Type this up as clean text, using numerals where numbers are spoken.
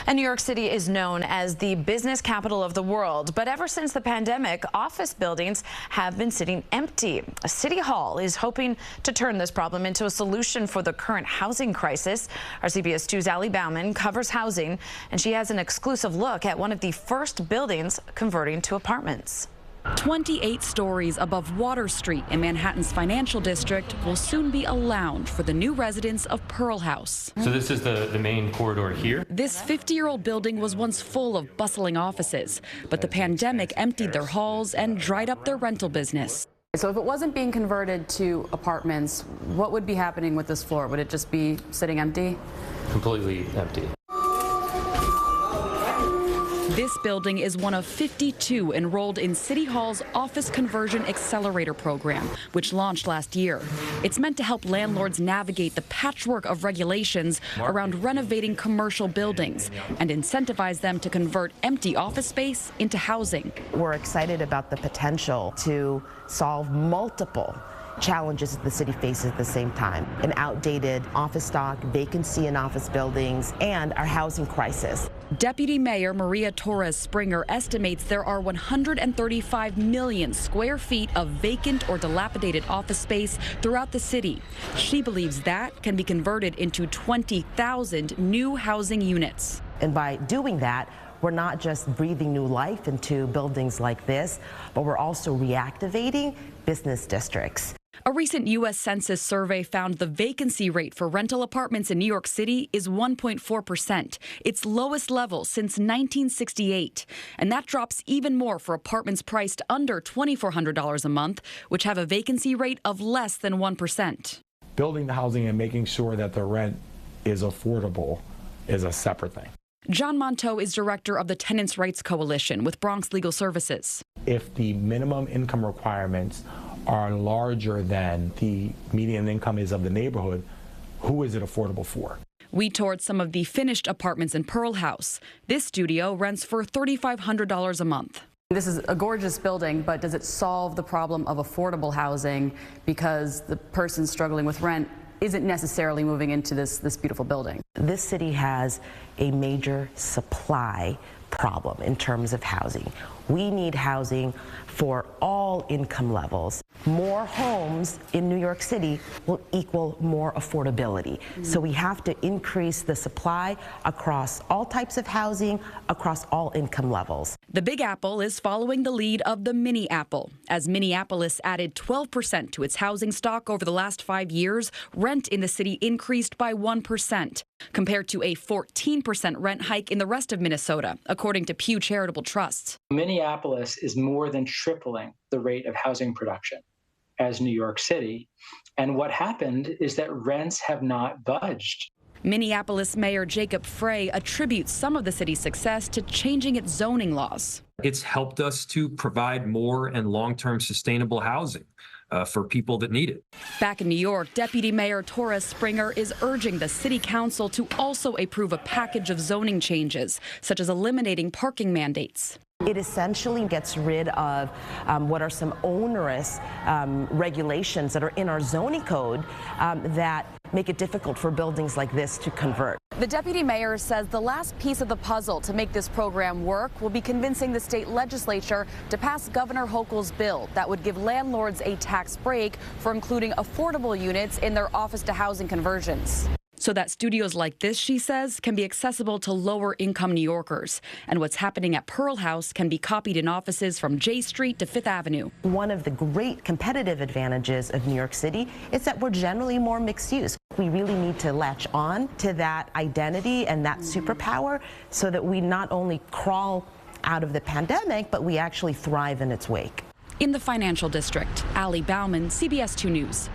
And New York City is known as the business capital of the world, but ever since the pandemic, office buildings have been sitting empty. City Hall is hoping to turn this problem into a solution for the current housing crisis. Our CBS 2's Bauman covers housing, and she has an exclusive look at one of the first buildings converting to apartments. 28 stories above Water Street in Manhattan's financial district will soon be a lounge for the new residents of Pearl House. So this is the main corridor here. This 50-year-old building was once full of bustling offices, but the pandemic emptied their halls and dried up their rental business. So if it wasn't being converted to apartments, what would be happening with this floor? Would it just be sitting empty? Completely empty. This building is one of 52 enrolled in City Hall's Office Conversion Accelerator program, which launched last year. It's meant to help landlords navigate the patchwork of regulations around renovating commercial buildings and incentivize them to convert empty office space into housing. We're excited about the potential to solve multiple challenges the city faces at the same time: an outdated office stock, vacancy in office buildings, and our housing crisis. Deputy Mayor Maria Torres Springer estimates there are 135 million square feet of vacant or dilapidated office space throughout the city. She believes that can be converted into 20,000 new housing units. And by doing that, we're not just breathing new life into buildings like this, but we're also reactivating business districts. A recent U.S. Census survey found the vacancy rate for rental apartments in New York City is 1.4%, its lowest level since 1968. And that drops even more for apartments priced under $2,400 a month, which have a vacancy rate of less than 1%. Building the housing and making sure that the rent is affordable is a separate thing. John Monteau is director of the Tenants' Rights Coalition with Bronx Legal Services. If the minimum income requirements are larger than the median income is of the neighborhood, who is it affordable for? We toured some of the finished apartments in Pearl House. This studio rents for $3,500 a month. This is a gorgeous building, but does it solve the problem of affordable housing because the person struggling with rent isn't necessarily moving into this beautiful building? This city has a major supply problem in terms of housing. We need housing for all income levels. More homes in New York City will equal more affordability. So we have to increase the supply across all types of housing, across all income levels. The Big Apple is following the lead of the Mini Apple. As Minneapolis added 12% to its housing stock over the last 5 years, rent in the city increased by 1%, compared to a 14% rent hike in the rest of Minnesota, according to Pew Charitable Trust. Minneapolis is more than tripling the rate of housing production as New York City. And what happened is that rents have not budged. Minneapolis Mayor Jacob Frey attributes some of the city's success to changing its zoning laws. It's helped us to provide more and long-term sustainable housing for people that need it. Back in New York, Deputy Mayor Torres Springer is urging the city council to also approve a package of zoning changes, such as eliminating parking mandates. It essentially gets rid of what are some onerous regulations that are in our zoning code that make it difficult for buildings like this to convert. The deputy mayor says the last piece of the puzzle to make this program work will be convincing the state legislature to pass Governor Hochul's bill that would give landlords a tax break for including affordable units in their office-to-housing conversions. So that studios like this, she says, can be accessible to lower-income New Yorkers. And what's happening at Pearl House can be copied in offices from J Street to Fifth Avenue. One of the great competitive advantages of New York City is that we're generally more mixed use. We really need to latch on to that identity and that superpower so that we not only crawl out of the pandemic, but we actually thrive in its wake. In the financial district, Bauman, CBS 2 News.